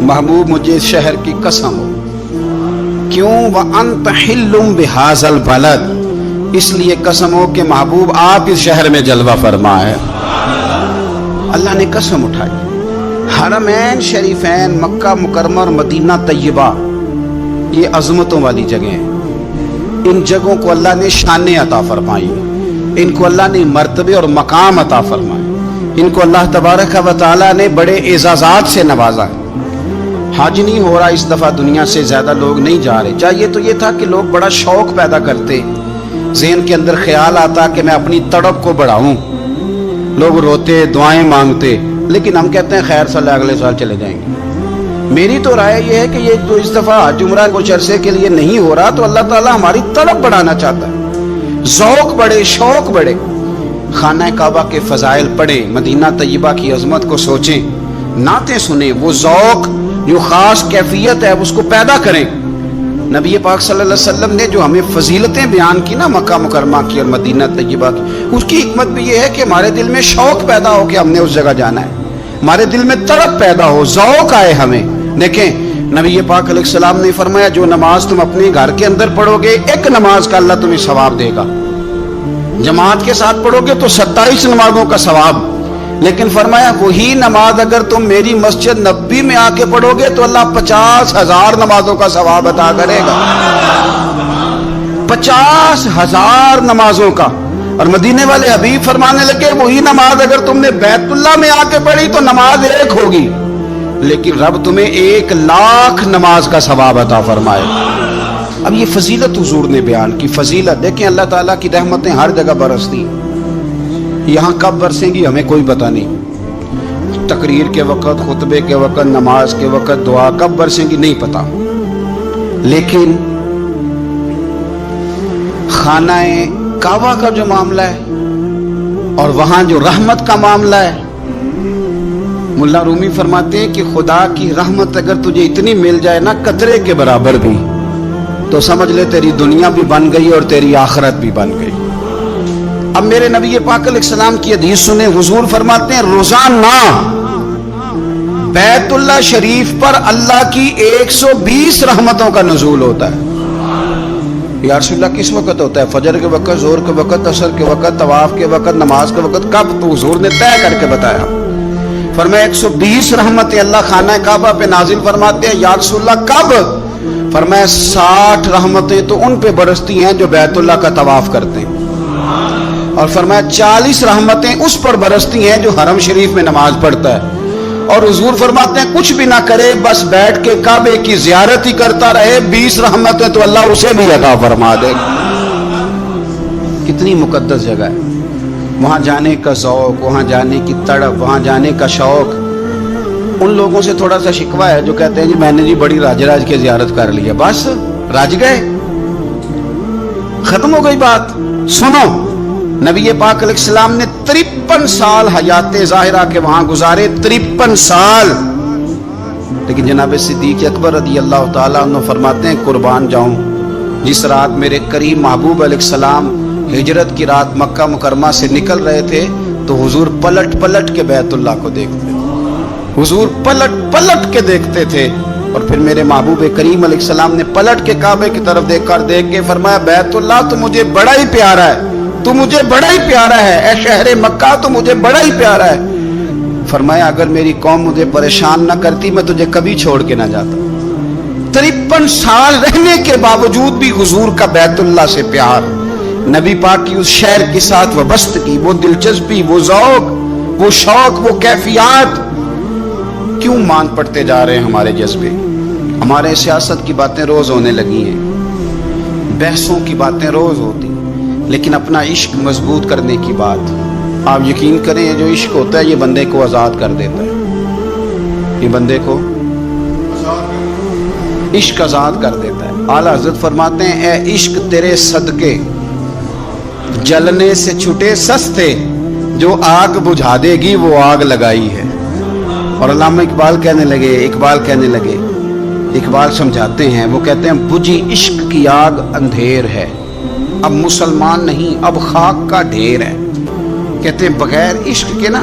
محبوب مجھے اس شہر کی قسم ہو، کیوں وَأَنْتَ حِلٌّ بِهَذَا الْبَلَدِ، اس لیے قسم ہو کہ محبوب آپ اس شہر میں جلوہ فرما ہے۔ اللہ نے قسم اٹھائی۔ حرمین شریفین مکہ مکرمہ اور مدینہ طیبہ یہ عظمتوں والی جگہیں ہیں، ان جگہوں کو اللہ نے شانیں عطا فرمائی، ان کو اللہ نے مرتبے اور مقام عطا فرمائے، ان کو اللہ تبارک و تعالیٰ نے بڑے اعزازات سے نوازا۔ حج نہیں ہو رہا اس دفعہ، دنیا سے زیادہ لوگ نہیں جا رہے، چاہیے تو یہ تھا کہ لوگ بڑا شوق پیدا کرتے، ذہن کے اندر خیال آتا کہ میں اپنی تڑپ کو بڑھاؤں، لوگ روتے دعائیں مانگتے، لیکن ہم کہتے ہیں خیر صلی اللہ اگلے سال چلے جائیں گے۔ میری تو رائے یہ ہے کہ یہ جو اس دفعہ حج عمرہ کچھ عرصے کے لیے نہیں ہو رہا تو اللہ تعالیٰ ہماری تڑپ بڑھانا چاہتا ہے، ذوق بڑھے، شوق بڑھے، خانہ کعبہ کے فضائل پڑھیں، مدینہ طیبہ کی عظمت کو سوچیں، نعتیں سنیں، وہ ذوق جو خاص کیفیت ہے اس کو پیدا کریں۔ نبی پاک صلی اللہ علیہ وسلم نے جو ہمیں فضیلتیں بیان کی نا مکہ مکرمہ کی اور مدینہ طیبہ کی، اس کی حکمت بھی یہ ہے کہ ہمارے دل میں شوق پیدا ہو کہ ہم نے اس جگہ جانا ہے، ہمارے دل میں تڑپ پیدا ہو، ذوق آئے ہمیں۔ دیکھیں نبی پاک علیہ السلام نے فرمایا جو نماز تم اپنے گھر کے اندر پڑھو گے ایک نماز کا اللہ تمہیں ثواب دے گا، جماعت کے ساتھ پڑھو گے تو 27 نمازوں کا ثواب، لیکن فرمایا وہی نماز اگر تم میری مسجد نبوی میں آ کے پڑھو گے تو اللہ 50,000 نمازوں کا ثواب عطا کرے گا، 50,000 نمازوں کا۔ اور مدینے والے حبیب فرمانے لگے وہی نماز اگر تم نے بیت اللہ میں آ کے پڑھی تو نماز ایک ہوگی، لیکن رب تمہیں 1,00,000 نماز کا ثواب عطا فرمائے۔ اب یہ فضیلت حضور نے بیان کی، فضیلت دیکھیں اللہ تعالیٰ کی رحمتیں ہر جگہ برستی، یہاں کب برسیں گی ہمیں کوئی پتہ نہیں، تقریر کے وقت، خطبے کے وقت، نماز کے وقت، دعا کب برسیں گی نہیں پتہ، لیکن خانہ کعبہ کا جو معاملہ ہے اور وہاں جو رحمت کا معاملہ ہے، ملا رومی فرماتے ہیں کہ خدا کی رحمت اگر تجھے اتنی مل جائے نا قطرے کے برابر بھی، تو سمجھ لے تیری دنیا بھی بن گئی اور تیری آخرت بھی بن گئی۔ اب میرے نبی پاک علیہ السلام کی حدیث سنیں، حضور فرماتے ہیں روزانہ بیت اللہ شریف پر اللہ کی 120 رحمتوں کا نزول ہوتا ہے۔ یا رسول اللہ کس وقت ہوتا ہے؟ فجر کے وقت، ظہر کے وقت، عصر کے وقت، طواف کے وقت، نماز کے وقت، کب؟ تو حضور نے طے کر کے بتایا، فرمایا 120 رحمتیں اللہ خانہ کعبہ پہ نازل فرماتے ہیں۔ یا رسول اللہ کب؟ فرمایا 60 رحمتیں تو ان پہ برستی ہیں جو بیت اللہ کا طواف کرتے ہیں، اور فرمایا 40 رحمتیں اس پر برستی ہیں جو حرم شریف میں نماز پڑھتا ہے، اور حضور فرماتے ہیں کچھ بھی نہ کرے بس بیٹھ کے کعبے کی زیارت ہی کرتا رہے، 20 رحمتیں تو اللہ اسے بھی عطا فرما دے گا۔ کتنی مقدس جگہ ہے، وہاں جانے کا ذوق، وہاں جانے کی تڑپ، وہاں جانے کا شوق۔ ان لوگوں سے تھوڑا سا شکوہ ہے جو کہتے ہیں جی میں نے جی بڑی راج راج کے زیارت کر لی ہے، بس راج گئے، ختم ہو گئی بات۔ سنو نبی پاک علیہ السلام نے 53 سال حیات ظاہرہ کے وہاں گزارے، 53 سال، لیکن جناب صدیق اکبر رضی اللہ تعالیٰ عنہ فرماتے ہیں قربان جاؤں جس رات میرے کریم محبوب علیہ السلام ہجرت کی رات مکہ مکرمہ سے نکل رہے تھے تو حضور پلٹ پلٹ کے بیت اللہ کو دیکھتے تھے، حضور پلٹ پلٹ کے دیکھتے تھے، اور پھر میرے محبوب کریم علیہ السلام نے پلٹ کے کعبے کی طرف دیکھ کے فرمایا بیت اللہ تو مجھے بڑا ہی پیارا ہے، تو مجھے بڑا ہی پیارا ہے، اے شہر مکہ تو مجھے بڑا ہی پیارا ہے۔ فرمایا اگر میری قوم مجھے پریشان نہ کرتی میں تجھے کبھی چھوڑ کے نہ جاتا۔ 53 سال رہنے کے باوجود بھی حضور کا بیت اللہ سے پیار، نبی پاک کی اس شہر کے ساتھ وابستگی، وہ دلچسپی، وہ ذوق، وہ شوق، وہ کیفیات، کیوں مان پڑتے جا رہے ہیں ہمارے جذبے؟ ہمارے سیاست کی باتیں روز ہونے لگی ہیں، بحثوں کی باتیں روز ہوتی، لیکن اپنا عشق مضبوط کرنے کی بات، آپ یقین کریں جو عشق ہوتا ہے یہ بندے کو آزاد کر دیتا ہے، یہ بندے کو عشق آزاد کر دیتا ہے۔ اعلیٰ حضرت فرماتے ہیں اے عشق تیرے صدقے جلنے سے چھٹے سستے، جو آگ بجھا دے گی وہ آگ لگائی ہے۔ اور علامہ اقبال کہنے لگے، اقبال سمجھاتے ہیں، وہ کہتے ہیں بجھی عشق کی آگ اندھیر ہے، اب مسلمان نہیں اب خاک کا ڈھیر ہے۔ کہتے ہیں بغیر عشق کے نا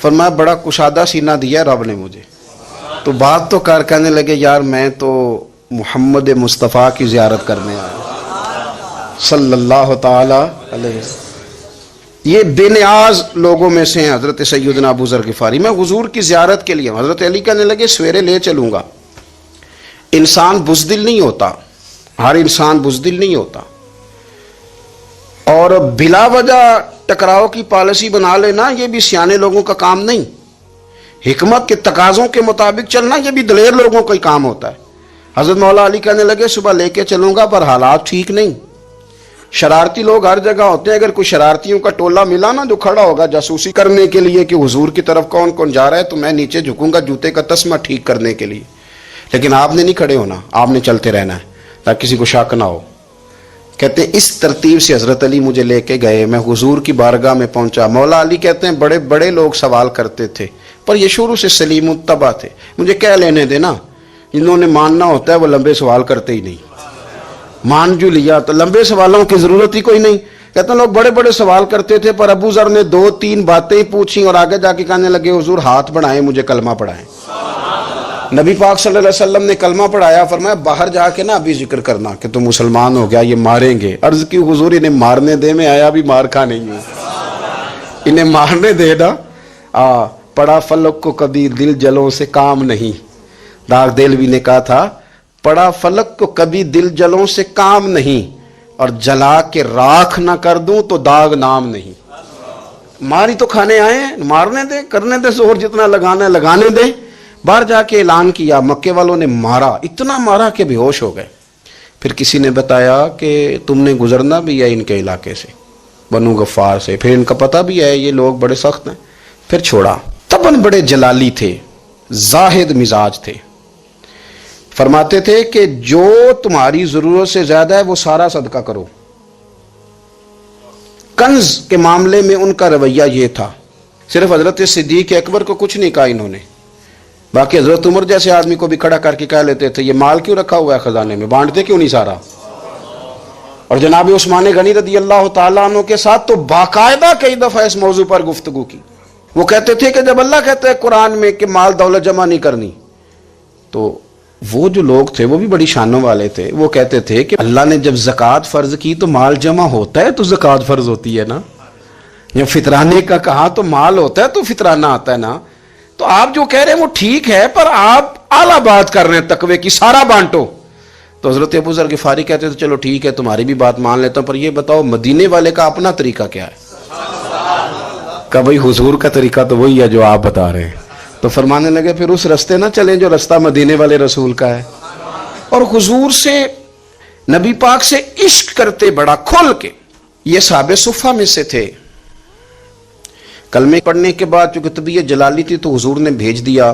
فرمایا بڑا کشادہ سینہ دیا رب نے مجھے. تو بات تو کر کہنے لگے یار میں تو محمد مصطفیٰ کی زیارت کرنے آیا صلی اللہ تعالی علیہ. یہ بے نیاز لوگوں میں سے ہیں حضرت سیدنا ابو ذر غفاری. میں حضور کی زیارت کے لیے حضرت علی کہنے لگے سویرے لے چلوں گا. انسان بزدل نہیں ہوتا, ہر انسان بزدل نہیں ہوتا, اور بلا وجہ ٹکراؤ کی پالیسی بنا لینا یہ بھی سیانے لوگوں کا کام نہیں. حکمت کے تقاضوں کے مطابق چلنا یہ بھی دلیر لوگوں کا ہی کام ہوتا ہے. حضرت مولا علی کہنے لگے صبح لے کے چلوں گا پر حالات ٹھیک نہیں. شرارتی لوگ ہر جگہ ہوتے ہیں. اگر کوئی شرارتیوں کا ٹولہ ملا نا جو کھڑا ہوگا جاسوسی کرنے کے لیے کہ حضور کی طرف کون کون جا رہا ہے, تو میں نیچے جھکوں گا جوتے کا تسمہ ٹھیک کرنے کے لیے. لیکن آپ نے نہیں کھڑے ہونا, آپ نے چلتے رہنا ہے تاکہ کسی کو شک نہ ہو. کہتے ہیں اس ترتیب سے حضرت علی مجھے لے کے گئے. میں حضور کی بارگاہ میں پہنچا. مولا علی کہتے ہیں بڑے بڑے لوگ سوال کرتے تھے پر یہ شروع سے سلیم الطبع تھے. مجھے کہہ لینے دینا, جنہوں نے ماننا ہوتا ہے وہ لمبے سوال کرتے ہی نہیں. مان جو لیا تو لمبے سوالوں کی ضرورت ہی کوئی نہیں. کہتے ہیں لوگ بڑے بڑے سوال کرتے تھے پر ابو ذر نے 2-3 باتیں پوچھی اور آگے جا کے کہنے لگے حضور ہاتھ بڑھائیں مجھے کلمہ پڑھائیں. نبی پاک صلی اللہ علیہ وسلم نے کلمہ پڑھایا. فرمایا باہر جا کے نا ابھی ذکر کرنا کہ تم مسلمان ہو گیا, یہ ماریں گے. عرض کی حضور انہیں مارنے دے, میں آیا بھی مار کھا نہیں ہوں, انہیں مارنے دے نا. پڑا فلک کو کبھی دل جلوں سے کام نہیں. داغ دلوی نے کہا تھا پڑا فلک کو کبھی دل جلوں سے کام نہیں, اور جلا کے راکھ نہ کر دوں تو داغ نام نہیں. ماری تو کھانے آئے ہیں, مارنے دے, کرنے دے زور جتنا لگانا ہے لگانے دے. باہر جا کے اعلان کیا. مکے والوں نے مارا, اتنا مارا کہ بے ہوش ہو گئے. پھر کسی نے بتایا کہ تم نے گزرنا بھی ہے ان کے علاقے سے, بنو غفار سے. پھر ان کا پتہ بھی ہے یہ لوگ بڑے سخت ہیں. پھر چھوڑا. تبن بڑے جلالی تھے, زاہد مزاج تھے. فرماتے تھے کہ جو تمہاری ضرورت سے زیادہ ہے وہ سارا صدقہ کرو. کنز کے معاملے میں ان کا رویہ یہ تھا. صرف حضرت صدیق اکبر کو کچھ نہیں کہا انہوں نے, باقی حضرت عمر جیسے آدمی کو بھی کھڑا کر کے کہہ لیتے تھے یہ مال کیوں رکھا ہوا ہے خزانے میں, بانٹتے کیوں نہیں سارا. اور جناب عثمان غنی رضی اللہ تعالیٰ عنہ کے ساتھ تو باقاعدہ کئی دفعہ اس موضوع پر گفتگو کی. وہ کہتے تھے کہ جب اللہ کہتا ہے قرآن میں کہ مال دولت جمع نہیں کرنی, تو وہ جو لوگ تھے وہ بھی بڑی شانوں والے تھے. وہ کہتے تھے کہ اللہ نے جب زکوٰۃ فرض کی تو مال جمع ہوتا ہے تو زکوٰۃ فرض ہوتی ہے نا. جب فطرانے کا کہا تو مال ہوتا ہے تو فطرانہ آتا ہے نا. تو آپ جو کہہ رہے ہیں وہ ٹھیک ہے پر آپ اعلیٰ بات کر رہے ہیں تقوی کی, سارا بانٹو. تو حضرت ابو ذر غفاری کہتے تھے چلو ٹھیک ہے تمہاری بھی بات مان لیتا ہوں, پر یہ بتاؤ مدینے والے کا اپنا طریقہ کیا ہے. کہ بھائی حضور کا طریقہ تو وہی ہے جو آپ بتا رہے ہیں. تو فرمانے لگے پھر اس رستے نہ چلیں جو رستہ مدینے والے رسول کا ہے. اور حضور سے نبی پاک سے عشق کرتے بڑا کھل کے. یہ صحابہ صفہ میں سے تھے. کلمے پڑھنے کے بعد چونکہ طبیعت جلالی تھی تو حضور نے بھیج دیا,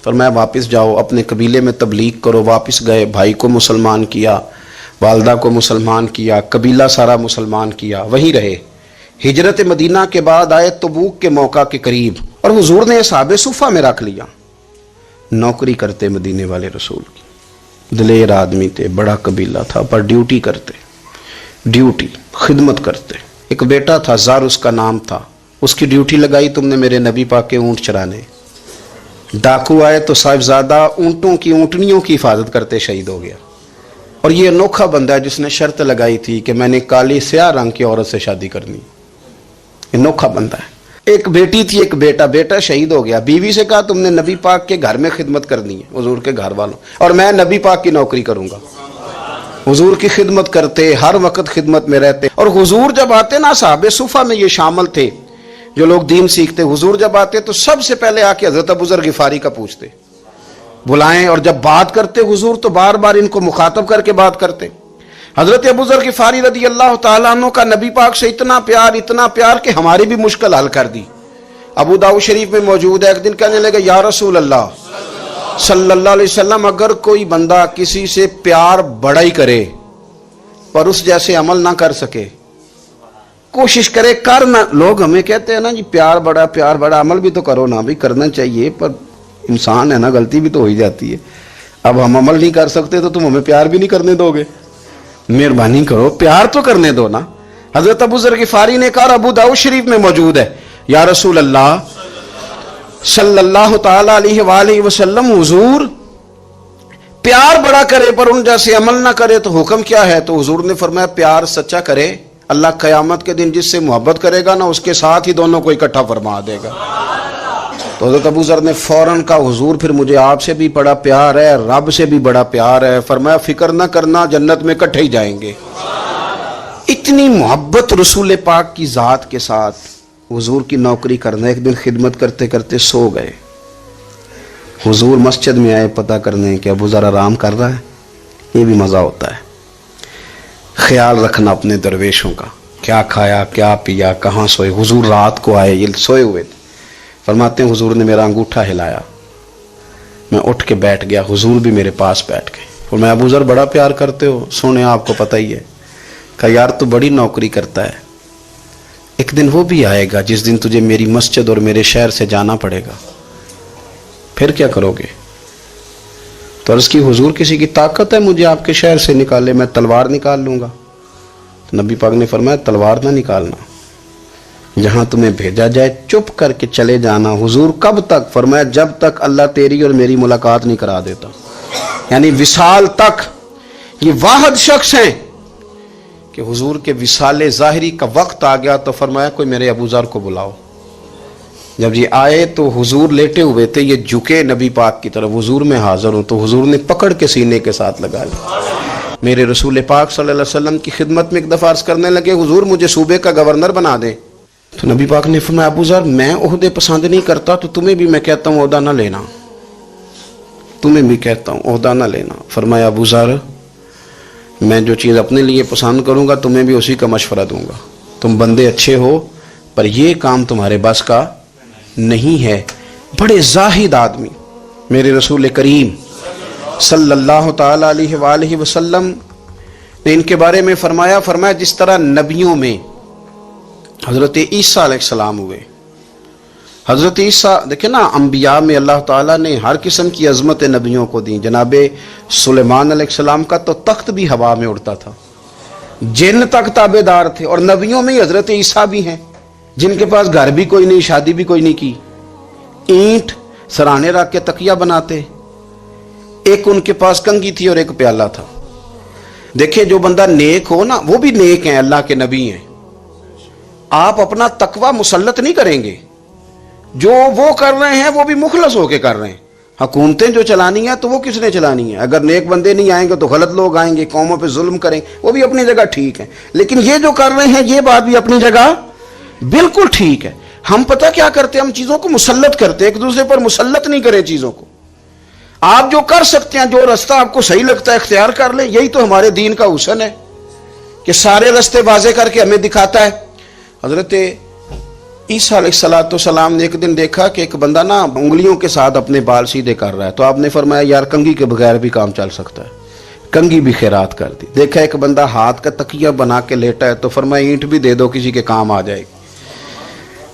فرمایا واپس جاؤ اپنے قبیلے میں تبلیغ کرو. واپس گئے, بھائی کو مسلمان کیا, والدہ کو مسلمان کیا, قبیلہ سارا مسلمان کیا, وہیں رہے. ہجرت مدینہ کے بعد آئے تبوک کے موقع کے قریب, اور حضور نے صحابہ صفہ میں رکھ لیا. نوکری کرتے مدینے والے رسول کی, دلیر آدمی تھے, بڑا قبیلہ تھا, پر ڈیوٹی کرتے, ڈیوٹی خدمت کرتے. ایک بیٹا تھا زار اس کا نام تھا, اس کی ڈیوٹی لگائی تم نے میرے نبی پاک کے اونٹ چرانے. ڈاکو آئے تو صاحبزادہ اونٹوں کی اونٹنیوں کی حفاظت کرتے شہید ہو گیا. اور یہ انوکھا بندہ ہے جس نے شرط لگائی تھی کہ میں نے کالی سیاہ رنگ کی عورت سے شادی کرنی. انوکھا بندہ ہے. ایک بیٹی تھی ایک بیٹا, بیٹا شہید ہو گیا. بیوی سے کہا تم نے نبی پاک کے گھر میں خدمت کرنی ہے, حضور کے گھر والوں, اور میں نبی پاک کی نوکری کروں گا. حضور کی خدمت کرتے, ہر وقت خدمت میں رہتے. اور حضور جب آتے نا, صحابہ صفہ میں یہ شامل تھے جو لوگ دین سیکھتے, حضور جب آتے تو سب سے پہلے آ کے حضرت ابو ذر غفاری کا پوچھتے, بلائیں. اور جب بات کرتے حضور تو بار بار ان کو مخاطب کر کے بات کرتے. حضرت ابو ذر غفاری رضی اللہ تعالیٰ عنہ کا نبی پاک سے اتنا پیار کہ ہماری بھی مشکل حل کر دی. ابو داؤد شریف میں موجود ہے, ایک دن کہنے لگے یا رسول اللہ صلی اللہ علیہ وسلم, اگر کوئی بندہ کسی سے پیار بڑا ہی کرے پر اس جیسے عمل نہ کر سکے, کوشش کرے کرنا. لوگ ہمیں کہتے ہیں نا جی پیار بڑا, عمل بھی تو کرو نا, بھی کرنا چاہیے, پر انسان ہے نا, غلطی بھی تو ہو ہی جاتی ہے. اب ہم عمل نہیں کر سکتے تو تم ہمیں پیار بھی نہیں کرنے دو گے, مہربانی کرو پیار تو کرنے دو نا. حضرت ابو ذر غفاری نے کہا, ابو داؤد شریف میں موجود ہے, یا رسول اللہ صلی اللہ تعالی علیہ وآلہ وسلم حضور پیار بڑا کرے پر ان جیسے عمل نہ کرے تو حکم کیا ہے؟ تو حضور نے فرمایا پیار سچا کرے، اللہ قیامت کے دن جس سے محبت کرے گا نا اس کے ساتھ ہی دونوں کو اکٹھا فرما دے گا۔ تو حضرت ابو ذر نے فوراً کہا حضور پھر مجھے آپ سے بھی بڑا پیار ہے، رب سے بھی بڑا پیار ہے۔ فرمایا فکر نہ کرنا، جنت میں اکٹھے ہی جائیں گے۔ اتنی محبت رسول پاک کی ذات کے ساتھ حضور کی نوکری کرنا۔ ایک دن خدمت کرتے کرتے سو گئے، حضور مسجد میں آئے پتہ کرنے کہ ابو ذر آرام کر رہا ہے۔ یہ بھی مزہ ہوتا ہے، خیال رکھنا اپنے درویشوں کا، کیا کھایا کیا پیا کہاں سوئے۔ حضور رات کو آئے، یہ سوئے ہوئے تھے، فرماتے ہیں حضور نے میرا انگوٹھا ہلایا، میں اٹھ کے بیٹھ گیا، حضور بھی میرے پاس بیٹھ گئے۔ اور میں ابو ذر بڑا پیار کرتے ہو؟ سونے آپ کو پتہ ہی ہے۔ کہا یار تو بڑی نوکری کرتا ہے، ایک دن وہ بھی آئے گا جس دن تجھے میری مسجد اور میرے شہر سے جانا پڑے گا، پھر کیا کرو گے؟ تو عرض کی حضور کسی کی طاقت ہے مجھے آپ کے شہر سے نکالے؟ میں تلوار نکال لوں گا۔ تو نبی پاک نے فرمایا تلوار نہ نکالنا، جہاں تمہیں بھیجا جائے چپ کر کے چلے جانا۔ حضور کب تک؟ فرمایا جب تک اللہ تیری اور میری ملاقات نہیں کرا دیتا، یعنی وصال تک۔ یہ واحد شخص ہیں کہ حضور کے وصال ظاہری کا وقت آ گیا تو فرمایا کوئی میرے ابو ذر کو بلاؤ۔ جب یہ آئے تو حضور لیٹے ہوئے تھے، یہ جھکے نبی پاک کی طرف، حضور میں حاضر ہوں، تو حضور نے پکڑ کے سینے کے ساتھ لگا لیا۔ میرے رسول پاک صلی اللہ علیہ وسلم کی خدمت میں ایک دفعہ عرض کرنے لگے حضور مجھے صوبے کا گورنر بنا دیں۔ تو نبی پاک نے فرمایا ابو ذر میں عہدے پسند نہیں کرتا، تو تمہیں بھی میں کہتا ہوں عہدہ نہ لینا، تمہیں بھی کہتا ہوں عہدہ نہ لینا۔ فرمایا ابو ذر میں جو چیز اپنے لیے پسند کروں گا تمہیں بھی اسی کا مشورہ دوں گا، تم بندے اچھے ہو پر یہ کام تمہارے بس کا نہیں ہے۔ بڑے زاہد آدمی میرے رسول کریم صلی اللہ تعالی علیہ وآلہ وسلم نے ان کے بارے میں فرمایا جس طرح نبیوں میں حضرت عیسیٰ علیہ السلام ہوئے، حضرت عیسیٰ دیکھیں نا، انبیاء میں اللہ تعالیٰ نے ہر قسم کی عظمت نبیوں کو دی۔ جناب سلیمان علیہ السلام کا تو تخت بھی ہوا میں اڑتا تھا، جن تک تابع دار تھے، اور نبیوں میں حضرت عیسیٰ بھی ہیں جن کے پاس گھر بھی کوئی نہیں، شادی بھی کوئی نہیں کی، اینٹ سرانے رکھ کے تکیہ بناتے، ایک ان کے پاس کنگھی تھی اور ایک پیالہ تھا۔ دیکھیں جو بندہ نیک ہو نا وہ بھی نیک ہیں، اللہ کے نبی ہیں۔ آپ اپنا تقوی مسلط نہیں کریں گے، جو وہ کر رہے ہیں وہ بھی مخلص ہو کے کر رہے ہیں۔ حکومتیں جو چلانی ہیں تو وہ کس نے چلانی ہے؟ اگر نیک بندے نہیں آئیں گے تو غلط لوگ آئیں گے، قوموں پہ ظلم کریں، وہ بھی اپنی جگہ ٹھیک ہے، لیکن یہ جو کر رہے ہیں یہ بات بھی اپنی جگہ بالکل ٹھیک ہے۔ ہم پتہ کیا کرتے ہیں، ہم چیزوں کو مسلط کرتے ہیں، ایک دوسرے پر مسلط نہیں کریں چیزوں کو۔ آپ جو کر سکتے ہیں، جو رستہ آپ کو صحیح لگتا ہے اختیار کر لیں، یہی تو ہمارے دین کا حسن ہے کہ سارے رستے واضح کر کے ہمیں دکھاتا ہے۔ حضرت عیسیٰ علیہ السلام نے ایک دن دیکھا کہ ایک بندہ نا انگلیوں کے ساتھ اپنے بال سیدھے کر رہا ہے، تو آپ نے فرمایا یار کنگھی کے بغیر بھی کام چل سکتا ہے، کنگھی بھی خیرات کر دی۔ دیکھا ایک بندہ ہاتھ کا تکیہ بنا کے لیٹا ہے، تو فرمایا اینٹ بھی دے دو، کسی کے کام آ جائے گی۔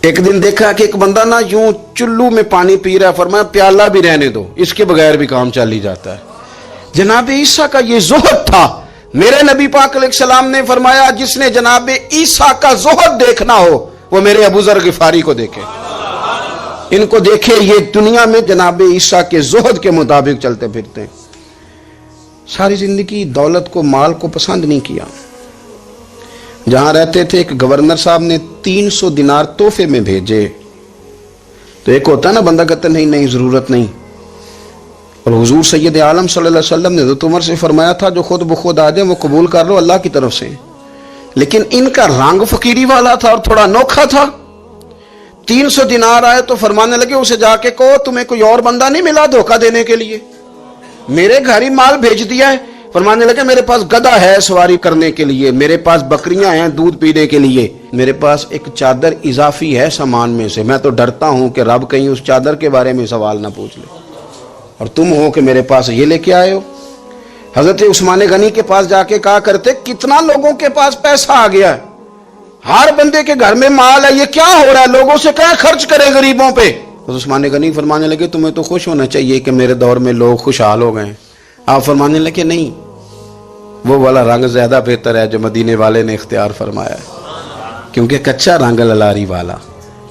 ایک دن دیکھا کہ ایک بندہ نا یوں چلو میں پانی پی رہا ہے، فرمایا پیالہ بھی رہنے دو، اس کے بغیر بھی کام چل ہی جاتا ہے۔ جناب عیسیٰ کا یہ زہد تھا۔ میرے نبی پاک علیہ السلام نے فرمایا جس نے جناب عیسیٰ کا زہد دیکھنا ہو وہ میرے ابو ذر غفاری کو دیکھے، ان کو دیکھے، یہ دنیا میں جناب عیسیٰ کے زہد کے مطابق چلتے پھرتے ہیں۔ ساری زندگی دولت کو مال کو پسند نہیں کیا۔ جہاں رہتے تھے ایک گورنر صاحب نے 300 دینار تحفے میں بھیجے، تو ایک ہوتا ہے نا بندہ کہتا نہیں نہیں ضرورت نہیں، اور حضور سید عالم صلی اللہ علیہ وسلم نے حضرت عمر سے فرمایا تھا جو خود بخود آ جائیں وہ قبول کر لو اللہ کی طرف سے، لیکن ان کا رنگ فقیری والا تھا اور تھوڑا انوکھا تھا۔ 300 دینار آئے تو فرمانے لگے اسے جا کے کہو تمہیں کوئی اور بندہ نہیں ملا دھوکہ دینے کے لیے، میرے گھر ہی مال بھیج دیا ہے۔ فرمانے لگے میرے پاس گدھا ہے سواری کرنے کے لیے، میرے پاس بکریاں ہیں دودھ پینے کے لیے، میرے پاس ایک چادر اضافی ہے سامان میں سے، میں تو ڈرتا ہوں کہ رب کہیں اس چادر کے بارے میں سوال نہ پوچھ لے، اور تم ہو کہ میرے پاس یہ لے کے آئے ہو۔ حضرت عثمان غنی کے پاس جا کے کہا کرتے کتنا لوگوں کے پاس پیسہ آ گیا ہے، ہر بندے کے گھر میں مال ہے، یہ کیا ہو رہا ہے، لوگوں سے کیا خرچ کرے غریبوں پہ۔ عثمان غنی فرمانے لگے تمہیں تو خوش ہونا چاہیے کہ میرے دور میں لوگ خوشحال ہو گئے ہیں۔ آپ فرمانے لگے نہیں، وہ والا رنگ زیادہ بہتر ہے جو مدینے والے نے اختیار فرمایا ہے، کیونکہ کچا رنگ للاری والا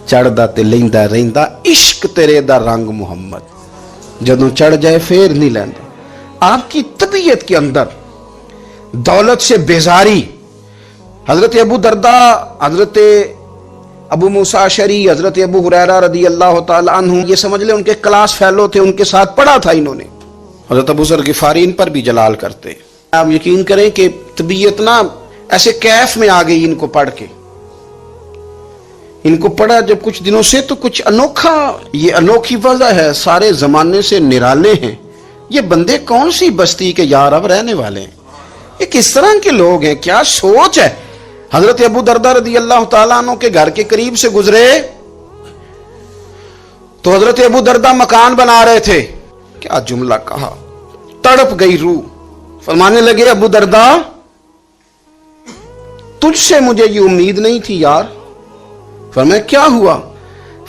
چڑھدا تے لیندا رہندا عشق تیرے دا رنگ محمد، جدوں چڑھ جائے پھر نہیں لیندے۔ آپ کی طبیعت کے اندر دولت سے بیزاری، حضرت ابو درداء، حضرت ابو موسیٰ اشعری، حضرت ابو ہریرہ رضی اللہ تعالی عنہ، یہ سمجھ لیں ان کے کلاس فیلو تھے، ان کے ساتھ پڑھا تھا انہوں نے۔ حضرت ابو ذر غفاری ان پر بھی جلال کرتے۔ آپ یقین کریں کہ طبیعت نا ایسے کیف میں آ گئی ان کو پڑھ کے، ان کو پڑھا جب کچھ دنوں سے تو کچھ انوکھا، یہ انوکھی وجہ ہے، سارے زمانے سے نرالے ہیں یہ بندے، کون سی بستی کے یار اب رہنے والے ہیں، یہ کس طرح کے لوگ ہیں، کیا سوچ ہے۔ حضرت ابو درداء رضی اللہ تعالیٰ عنہ کے گھر کے قریب سے گزرے تو حضرت ابو درداء مکان بنا رہے تھے، کیا جملہ کہا، تڑپ گئی روح، فرمانے لگے ابو درداء تجھ سے مجھے یہ امید نہیں تھی یار۔ فرمایا کیا ہوا؟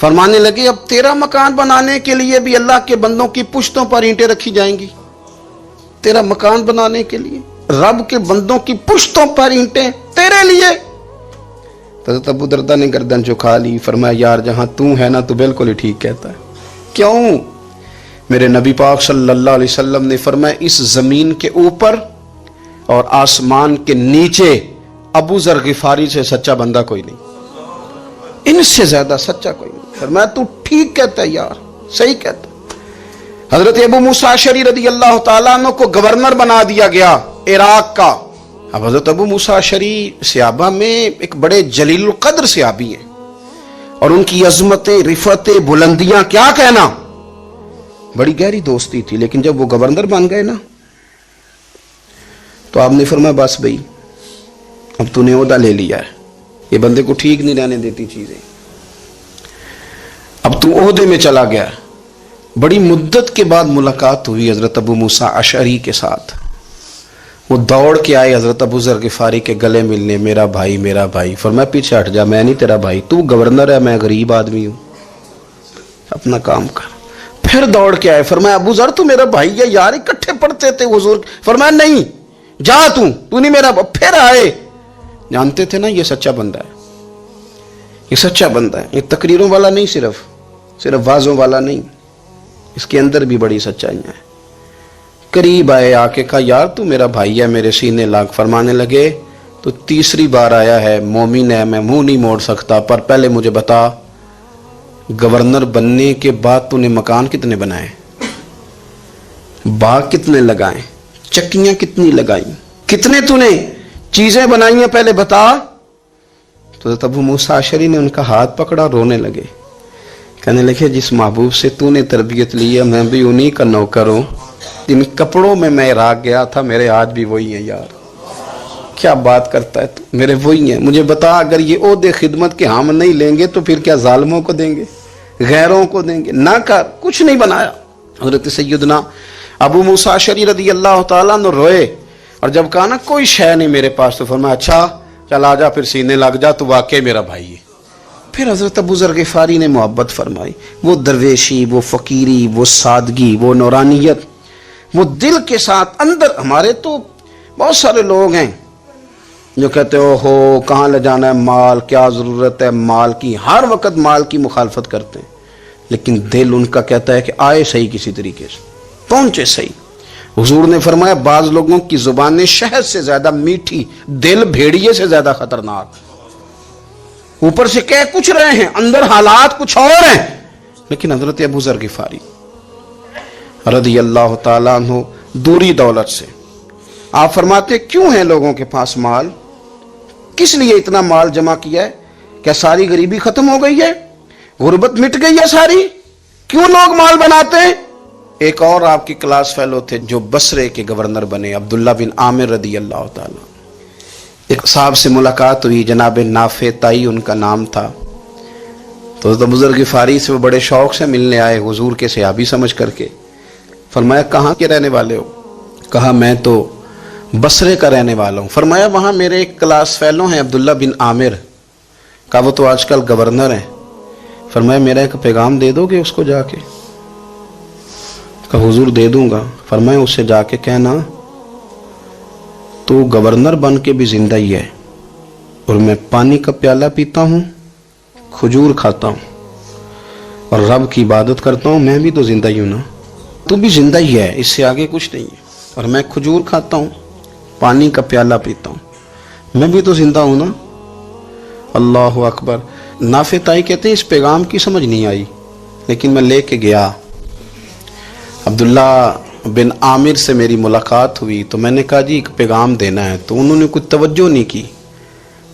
فرمانے لگے اب تیرا مکان بنانے کے لیے بھی اللہ کے بندوں کی پشتوں پر اینٹیں رکھی جائیں گی، تیرا مکان بنانے کے لیے رب کے بندوں کی پشتوں پر اینٹیں تیرے لیے۔ حضرت ابو درداء نے گردن جھکا لی، فرمایا یار جہاں تو ہے نا تو بالکل ہی ٹھیک کہتا ہے۔ کیوں؟ میرے نبی پاک صلی اللہ علیہ وسلم نے فرمایا اس زمین کے اوپر اور آسمان کے نیچے ابو ذر غفاری سے سچا بندہ کوئی نہیں، ان سے زیادہ سچا کوئی نہیں۔ فرمایا تو ٹھیک کہتا ہے یار، صحیح کہتا ہے۔ حضرت ابو موسیٰ اشعری رضی اللہ تعالیٰ عنہ کو گورنر بنا دیا گیا عراق کا۔ اب حضرت ابو موسیٰ اشعری صحابہ میں ایک بڑے جلیل القدر صحابی ہیں، اور ان کی عظمتیں، رفتیں، بلندیاں کیا کہنا، بڑی گہری دوستی تھی۔ لیکن جب وہ گورنر بن گئے نا تو آپ نے فرمایا بس بھئی اب تو نے عہدہ لے لیا ہے، یہ بندے کو ٹھیک نہیں رہنے دیتی چیزیں، اب تو عہدے میں چلا گیا۔ بڑی مدت کے بعد ملاقات ہوئی حضرت ابو موسیٰ اشعری کے ساتھ، وہ دوڑ کے آئے حضرت ابو ذر غفاری کے گلے ملنے، میرا بھائی میرا بھائی۔ فرمایا پیچھے ہٹ جا، میں نہیں تیرا بھائی، تو گورنر ہے، میں غریب آدمی ہوں، اپنا کام کر۔ پھر دوڑ کے آئے، فرمایا ابو ذر تو میرا بھائی ہے یار، اکٹھے پڑھتے تھے حضور۔ فرمایا نہیں جا تو نہیں میرا۔ پھر آئے، جانتے تھے نا یہ سچا بندہ ہے، یہ سچا بندہ ہے، یہ تقریروں والا نہیں، صرف وعظوں والا نہیں، اس کے اندر بھی بڑی سچائیاں ہیں۔ قریب آئے، آ کے کہا یار تو میرا بھائی ہے، میرے سینے لاگ۔ فرمانے لگے تو تیسری بار آیا ہے، مومن ہے، میں منہ نہیں موڑ سکتا، پر پہلے مجھے بتا گورنر بننے کے بعد تو نے مکان کتنے بنائے، باغ کتنے لگائے، چکیاں کتنی لگائیں، کتنے تو نے چیزیں بنائی ہیں، پہلے بتا۔ تو حضرت ابو موسیٰ اشعری نے ان کا ہاتھ پکڑا، رونے لگے، کہنے لگے جس محبوب سے تو نے تربیت لی ہے میں بھی انہی کا نوکر ہوں، جن کپڑوں میں میں عراق گیا تھا میرے آج بھی وہی ہیں یار۔ کیا بات کرتا ہے تو، میرے وہی ہیں۔ مجھے بتا اگر یہ عہدے خدمت کے ہم نہیں لیں گے تو پھر کیا ظالموں کو دیں گے، غیروں کو دیں گے؟ نہ کر، کچھ نہیں بنایا۔ حضرت سیدنا ابو موسیٰ اشعری رضی اللہ تعالیٰ عنہ روئے، اور جب کہا نا کوئی شے نہیں میرے پاس، تو فرمایا اچھا چل آ جا، پھر سینے لگ جا، تو واقعی میرا بھائی ہے۔ پھر حضرت ابو ذر غفاری نے محبت فرمائی، وہ درویشی، وہ فقیری، وہ سادگی، وہ نورانیت، وہ دل کے ساتھ اندر۔ ہمارے تو بہت سارے لوگ ہیں جو کہتے ہو کہاں لے جانا ہے مال، کیا ضرورت ہے مال کی، ہر وقت مال کی مخالفت کرتے ہیں، لیکن دل ان کا کہتا ہے کہ آئے صحیح، کسی طریقے سے پہنچے صحیح۔ حضور نے فرمایا بعض لوگوں کی زبانیں شہد سے زیادہ میٹھی، دل بھیڑیے سے زیادہ خطرناک، اوپر سے کہہ کچھ رہے ہیں اندر حالات کچھ اور ہیں۔ لیکن حضرت ابو ذر غفاری رضی اللہ تعالیٰ عنہ دوری دولت سے، آپ فرماتے کیوں ہیں لوگوں کے پاس مال، کس لیے اتنا مال جمع کیا ہے؟ کیا ساری غریبی ختم ہو گئی ہے، غربت مٹ گئی ہے ساری، کیوں لوگ مال بناتے ہیں؟ ایک اور آپ کی کلاس فیلو تھے جو بصرے کے گورنر بنے، عبداللہ بن عامر رضی اللہ تعالیٰ۔ ایک صاحب سے ملاقات ہوئی، جناب نافع تائی ان کا نام تھا، تو حضرت ابو ذر غفاری سے وہ بڑے شوق سے ملنے آئے، حضور کے صحابی سمجھ کر کے۔ فرمایا کہاں کے رہنے والے ہو؟ کہا میں تو بصرے کا رہنے والا ہوں۔ فرمایا وہاں میرے ایک کلاس فیلو ہیں عبداللہ بن عامر، کہا وہ تو آج کل گورنر ہیں۔ فرمایا میرا ایک پیغام دے دو گے اس کو جا کے؟ کہا حضور دے دوں گا۔ فرمایا اس سے جا کے کہنا تو گورنر بن کے بھی زندہ ہی ہے، اور میں پانی کا پیالہ پیتا ہوں، کھجور کھاتا ہوں، اور رب کی عبادت کرتا ہوں، میں بھی تو زندہ ہی ہوں نا، تو بھی زندہ ہی ہے، اس سے آگے کچھ نہیں ہے۔ اور میں کھجور کھاتا ہوں، پانی کا پیالہ پیتا ہوں، میں بھی تو زندہ ہوں نا۔ اللہ اکبر۔ نافع تائی کہتے ہیں اس پیغام کی سمجھ نہیں آئی، لیکن میں لے کے گیا۔ عبداللہ بن عامر سے میری ملاقات ہوئی تو میں نے کہا جی ایک پیغام دینا ہے، تو انہوں نے کچھ توجہ نہیں کی۔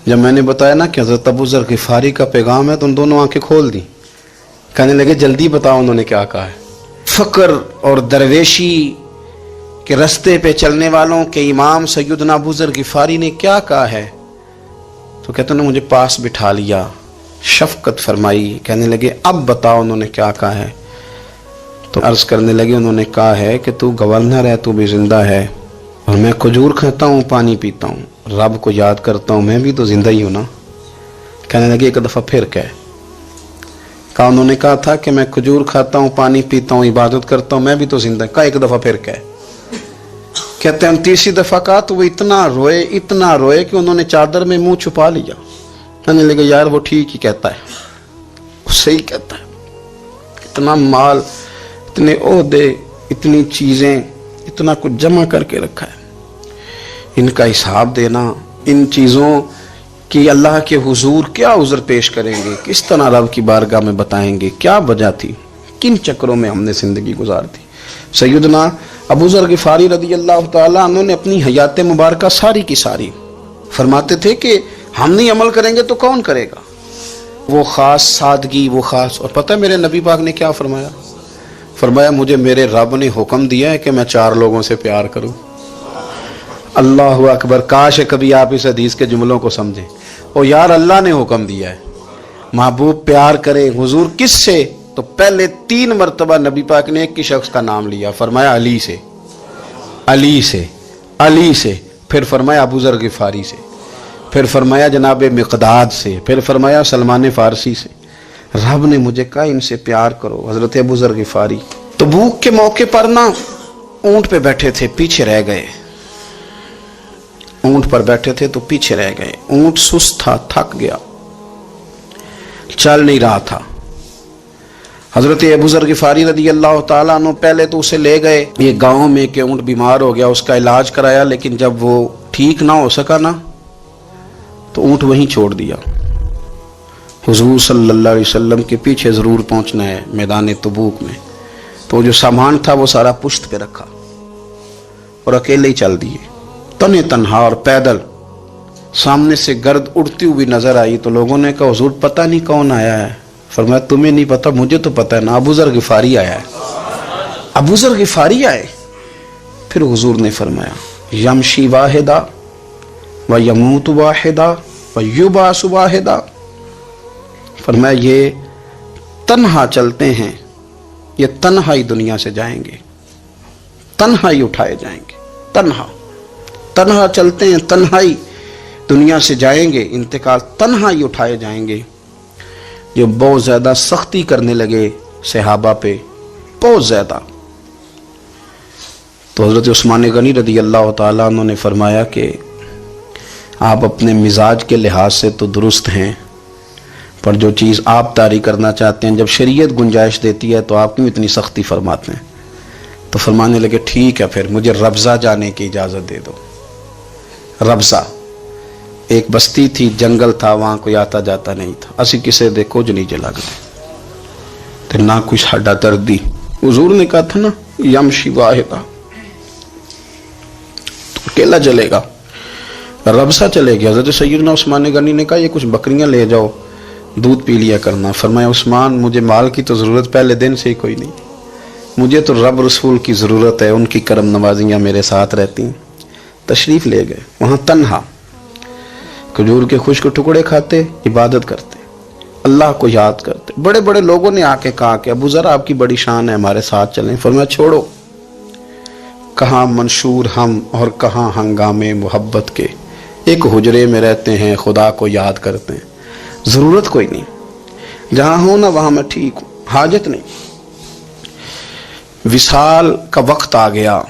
جب میں نے بتایا نا کہ حضرت ابو ذر غفاری کا پیغام ہے تو ان دونوں آنکھیں کھول دی، کہنے لگے جلدی بتاؤ انہوں نے کیا کہا ہے۔ فقر اور درویشی کے رستے پہ چلنے والوں کے امام سیدنا ابو ذر غفاری نے کیا کہا ہے؟ تو کہتے ہیں مجھے پاس بٹھا لیا، شفقت فرمائی، کہنے لگے اب بتاؤ انہوں نے کیا کہا ہے۔ تو عرض کرنے لگے انہوں نے کہا ہے کہ تو گورنر ہے، تو بھی زندہ ہے، اور میں کھجور کھاتا ہوں، پانی پیتا ہوں، رب کو یاد کرتا ہوں، میں بھی تو زندہ ہی ہوں نا۔ کہنے لگے ایک دفعہ پھر کہا انہوں نے کہا تھا کہ میں کھجور کھاتا ہوں، پانی پیتا ہوں، عبادت کرتا ہوں، میں بھی تو زندہ، کہا ایک دفعہ پھر کہتے ہیں تیسری دفعہ کہا تو وہ اتنا روئے کہ انہوں نے چادر میں منہ چھپا لیا۔ کہنے لگے یار وہ ٹھیک ہی کہتا ہے، وہ صحیح کہتا ہے، اتنا مال، اتنے عہدے، اتنی چیزیں، اتنا کچھ جمع کر کے رکھا ہے، ان کا حساب دینا، ان چیزوں کی اللہ کے حضور کیا عذر پیش کریں گے، کس طرح رب کی بارگاہ میں بتائیں گے، کیا وجہ تھی، کن چکروں میں ہم نے زندگی گزار دی۔ سیدنا ابو ذر غفاری رضی اللہ تعالیٰ عنہ نے اپنی حیات مبارکہ ساری کی ساری فرماتے تھے کہ ہم نہیں عمل کریں گے تو کون کرے گا۔ وہ خاص سادگی، وہ خاص، اور پتہ ہے میرے نبی پاک نے کیا فرمایا؟ فرمایا مجھے میرے رب نے حکم دیا ہے کہ میں 4 لوگوں سے پیار کروں۔ اللہ اکبر، کاش کبھی آپ اس حدیث کے جملوں کو سمجھیں۔ او یار اللہ نے حکم دیا ہے محبوب پیار کرے، حضور کس سے؟ تو پہلے 3 مرتبہ نبی پاک نے ایک ہی شخص کا نام لیا، فرمایا علی سے، علی سے، علی سے، پھر فرمایا ابو ذر غفاری سے، پھر فرمایا جناب مقداد سے، پھر فرمایا سلمان فارسی سے۔ رب نے مجھے کہا ان سے پیار کرو۔ حضرت ابو ذر غفاری تبوک کے موقع پر نا اونٹ پہ بیٹھے تھے، پیچھے رہ گئے، اونٹ پر بیٹھے تھے تو پیچھے رہ گئے، اونٹ سست تھا، تھک گیا، چل نہیں رہا تھا۔ حضرت ابو ذر غفاری رضی اللہ تعالیٰ عنہ پہلے تو اسے لے گئے یہ گاؤں میں کہ اونٹ بیمار ہو گیا، اس کا علاج کرایا، لیکن جب وہ ٹھیک نہ ہو سکا نا تو اونٹ وہیں چھوڑ دیا۔ حضور صلی اللہ علیہ وسلم کے پیچھے ضرور پہنچنا ہے میدان تبوک میں، تو جو سامان تھا وہ سارا پشت پہ رکھا اور اکیلے ہی چل دیے، تنے تنہا اور پیدل۔ سامنے سے گرد اڑتی ہوئی نظر آئی تو لوگوں نے کہا حضور پتہ نہیں کون آیا ہے۔ فرمایا تمہیں نہیں پتا، مجھے تو پتا ہے نا، ابو ذر غفاری آیا ہے، ابو ذر غفاری آئے۔ پھر حضور نے فرمایا یمشی واحدہ و یموت واحدہ و یبعث واحدہ، فرمایا یہ تنہا چلتے ہیں، یہ تنہا ہی دنیا سے جائیں گے، تنہا ہی اٹھائے جائیں گے، تنہا چلتے ہیں، تنہا ہی دنیا سے جائیں گے، انتقال تنہا ہی اٹھائے جائیں گے۔ جو بہت زیادہ سختی کرنے لگے صحابہ پہ، بہت زیادہ، تو حضرت عثمان غنی رضی اللہ تعالیٰ عنہ نے فرمایا کہ آپ اپنے مزاج کے لحاظ سے تو درست ہیں، پر جو چیز آپ طاری کرنا چاہتے ہیں جب شریعت گنجائش دیتی ہے تو آپ کیوں اتنی سختی فرماتے ہیں؟ تو فرمانے لگے ٹھیک ہے پھر مجھے ربضہ جانے کی اجازت دے دو۔ ربضہ ایک بستی تھی، جنگل تھا، وہاں کوئی آتا جاتا نہیں تھا، اسی کسے دے کچھ نہیں جلا گئے تو نہ کچھ ہڈا دردی۔ حضور نے کہا تھا نا یمشی واحدہ، تو اکیلا چلے گا، ربضہ چلے گیا۔ حضرت سیدنا عثمان غنی نے کہا یہ کچھ بکریاں لے جاؤ، دودھ پی لیا کرنا۔ فرمایا عثمان مجھے مال کی تو ضرورت پہلے دن سے ہی کوئی نہیں، مجھے تو رب رسول کی ضرورت ہے، ان کی کرم نوازیاں میرے ساتھ رہتی ہیں۔ تشریف لے گئے، وہاں تنہا کھجور کے خشک ٹکڑے کھاتے، عبادت کرتے، اللہ کو یاد کرتے۔ بڑے بڑے لوگوں نے آ کے کہا کہ ابو ذر آپ کی بڑی شان ہے، ہمارے ساتھ چلیں۔ فرمایا چھوڑو، کہاں منشور ہم اور کہاں ہنگامے محبت کے، ایک حجرے میں رہتے ہیں، خدا کو یاد کرتے ہیں، ضرورت کوئی نہیں، جہاں ہوں نا وہاں میں ٹھیک ہوں، حاجت نہیں۔ وصال کا وقت آ گیا،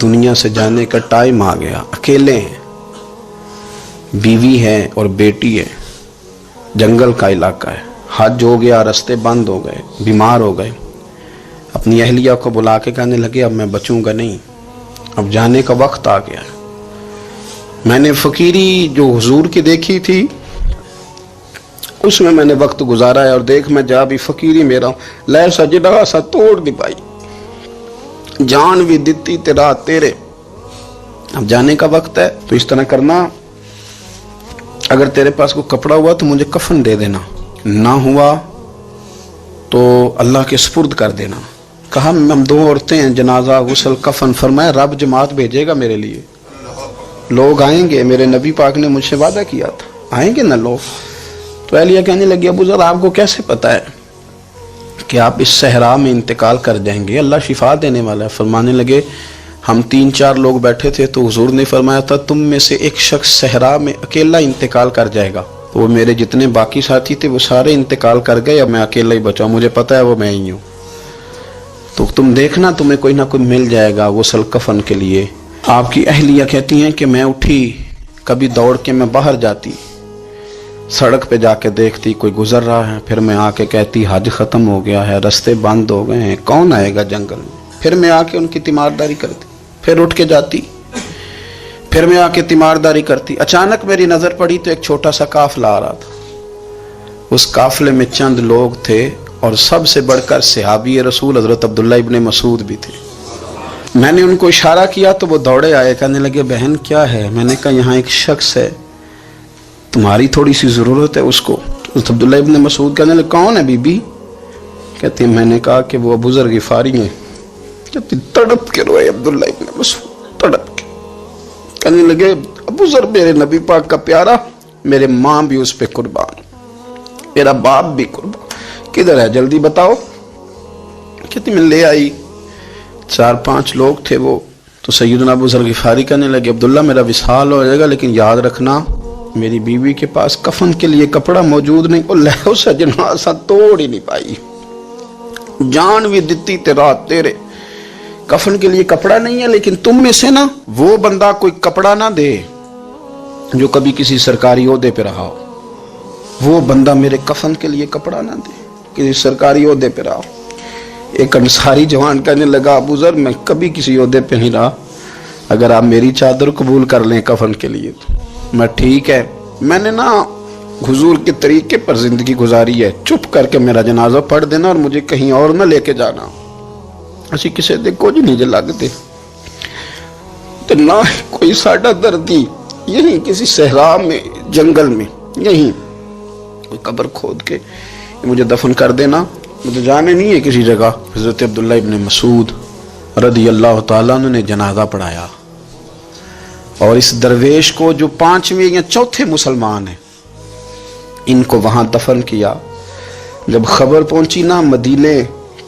دنیا سے جانے کا ٹائم آ گیا، اکیلے ہیں، بیوی ہے اور بیٹی ہے، جنگل کا علاقہ ہے، حج ہو گیا، راستے بند ہو گئے، بیمار ہو گئے، اپنی اہلیہ کو بلا کے کہنے لگے اب میں بچوں گا نہیں، اب جانے کا وقت آ گیا۔ میں نے فقیری جو حضور کی دیکھی تھی اس میں نے وقت گزارا ہے، اور دیکھ میں جا بھی فقیری میرا ہوں، لے سجدہ سا توڑ دی پائی، جان بھی دیتی تیرا تیرے، اب جانے کا وقت ہے۔ تو اس طرح کرنا، اگر تیرے پاس کوئی کپڑا ہوا تو مجھے کفن دے دینا، نہ ہوا تو اللہ کے سپرد کر دینا۔ کہا ہم 2 عورتیں ہیں، جنازہ غسل کفن، فرمایا رب جماعت بھیجے گا میرے لیے، لوگ آئیں گے، میرے نبی پاک نے مجھ سے وعدہ کیا تھا آئیں گے نا لوگ۔ تو اہلیہ کہنے لگی ابو ذر آپ کو کیسے پتا ہے کہ آپ اس صحرا میں انتقال کر جائیں گے، اللہ شفا دینے والا ہے۔ فرمانے لگے ہم 3-4 لوگ بیٹھے تھے تو حضور نے فرمایا تھا تم میں سے ایک شخص صحرا میں اکیلا انتقال کر جائے گا، تو وہ میرے جتنے باقی ساتھی تھے وہ سارے انتقال کر گئے، اب میں اکیلا ہی بچا، مجھے پتا ہے وہ میں ہی ہوں، تو تم دیکھنا تمہیں کوئی نہ کوئی مل جائے گا غسل کفن کے لیے۔ آپ کی اہلیہ کہتی ہیں کہ میں اٹھی، کبھی دوڑ کے میں باہر جاتی، سڑک پہ جا کے دیکھتی کوئی گزر رہا ہے، پھر میں آ کے کہتی حج ختم ہو گیا ہے، راستے بند ہو گئے ہیں، کون آئے گا جنگل میں، پھر میں آ کے ان کی تیمارداری کرتی، پھر اٹھ کے جاتی، پھر میں آ کے تیمارداری کرتی۔ اچانک میری نظر پڑی تو ایک چھوٹا سا قافلہ آ رہا تھا، اس قافلے میں چند لوگ تھے اور سب سے بڑھ کر صحابی رسول حضرت عبداللہ ابن مسعود بھی تھے۔ میں نے ان کو اشارہ کیا تو وہ دوڑے آئے، کہنے لگے بہن کیا ہے؟ میں نے کہا یہاں ایک شخص ہے، تمہاری تھوڑی سی ضرورت ہے اس کو۔ حضرت عبداللہ ابن مسعود کہنے لگے کون ہے بی بی؟ کہتے ہیں میں نے کہا کہ وہ ابو ذر غفاری ہیں۔ کہتے تڑپ کے روئے عبداللہ ابن مسعود، تڑپ کے کہنے لگے ابو ذر میرے نبی پاک کا پیارا، میرے ماں بھی اس پہ قربان، میرا باپ بھی قربان، کدھر ہے جلدی بتاؤ۔ کہتی میں لے آئی، 4-5 لوگ تھے وہ، تو سیدنا ابو ذر غفاری کہنے لگے عبداللہ میرا وصال ہو جائے گا لیکن یاد رکھنا میری بیوی کے پاس کفن کے لیے کپڑا موجود نہیں، وہ لہو سجنا سا توڑ ہی نہیں پائی، جان بھی دیتی تیرا تیرے، کفن کے لیے کپڑا نہیں ہے، لیکن تم میں سے نا وہ بندہ کوئی کپڑا نہ دے جو کبھی کسی سرکاری عہدے پہ رہا ہو، وہ بندہ میرے کفن کے لیے کپڑا نہ دے کسی سرکاری عہدے پہ رہا ہو۔ ایک انصاری جوان کہنے لگا ابو ذر میں کبھی کسی عہدے پہ نہیں رہا، اگر آپ میری چادر قبول کر لیں کفن کے لیے تو میں ٹھیک ہے، میں نے نا حضور کے طریقے پر زندگی گزاری ہے، چپ کر کے میرا جنازہ پڑھ دینا اور مجھے کہیں اور نہ لے کے جانا، اسی کسی دے کچھ نہیں لگتے تو نہ کوئی ساڈا دردی، یہیں کسی صحرا میں جنگل میں یہیں کوئی قبر کھود کے مجھے دفن کر دینا، مجھے جانے نہیں ہے کسی جگہ۔ حضرت عبداللہ ابن مسعود رضی اللہ تعالیٰ عنہ نے جنازہ پڑھایا، اور اس درویش کو جو 5ویں یا 4تھے مسلمان ہیں ان کو وہاں دفن کیا۔ جب خبر پہنچی نا مدینے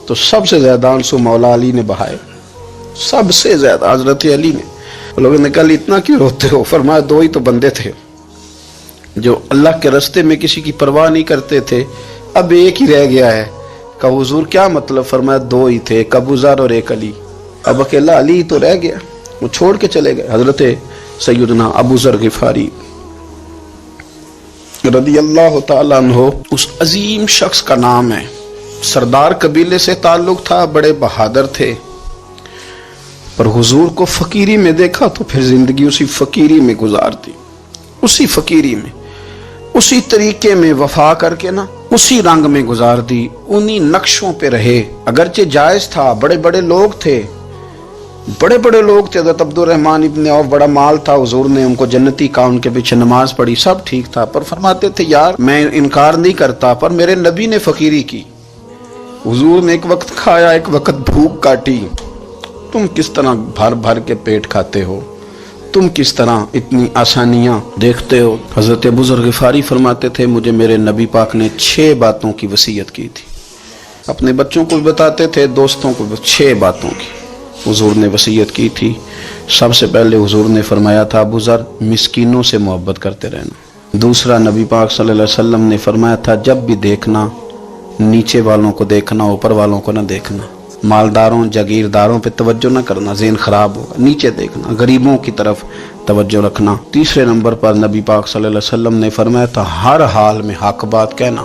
تو سب سے زیادہ آنسو مولا علی نے بہائے، سب سے زیادہ حضرت علی نے۔ لوگوں نے کہا اتنا کیوں روتے ہو؟ فرمایا 2 ہی تو بندے تھے جو اللہ کے راستے میں کسی کی پرواہ نہیں کرتے تھے، اب ایک ہی رہ گیا ہے۔ کہا حضور کیا مطلب؟ فرمایا 2 ہی تھے، ایک ابو ذر اور ایک علی، اب اکیلا علی تو رہ گیا، وہ چھوڑ کے چلے گئے۔ حضرت سیدنا ابو ذر غفاری رضی اللہ تعالیٰ عنہ اس عظیم شخص کا نام ہے، سردار قبیلے سے تعلق تھا، بڑے بہادر تھے، پر حضور کو فقیری میں دیکھا تو پھر زندگی اسی فقیری میں گزارتی، اسی فقیری میں، اسی طریقے میں وفا کر کے نا اسی رنگ میں گزار دی، انہی نقشوں پہ رہے۔ اگرچہ جائز تھا، بڑے بڑے لوگ تھے، حضرت عبد الرحمن ابن عوف بڑا مال تھا، حضور نے ان کو جنتی کہا، ان کے پیچھے نماز پڑھی، سب ٹھیک تھا، پر فرماتے تھے یار میں انکار نہیں کرتا، پر میرے نبی نے فقیری کی، حضور نے ایک وقت کھایا ایک وقت بھوک کاٹی، تم کس طرح بھر بھر کے پیٹ کھاتے ہو، تم کس طرح اتنی آسانیاں دیکھتے ہو۔ حضرت ابو ذر غفاری فرماتے تھے مجھے میرے نبی پاک نے 6 باتوں کی وصیت کی تھی، اپنے بچوں کو بتاتے تھے، دوستوں کو 6 باتوں کی حضور نے وصیت کی تھی۔ سب سے پہلے حضور نے فرمایا تھا ابو ذر مسکینوں سے محبت کرتے رہنا۔ دوسرا نبی پاک صلی اللہ علیہ وسلم نے فرمایا تھا جب بھی دیکھنا نیچے والوں کو دیکھنا، اوپر والوں کو نہ دیکھنا، مالداروں جاگیرداروں پہ توجہ نہ کرنا، ذہن خراب ہوگا، نیچے دیکھنا، غریبوں کی طرف توجہ رکھنا۔ تیسرے نمبر پر نبی پاک صلی اللہ علیہ وسلم نے فرمایا تھا ہر حال میں حق بات کہنا،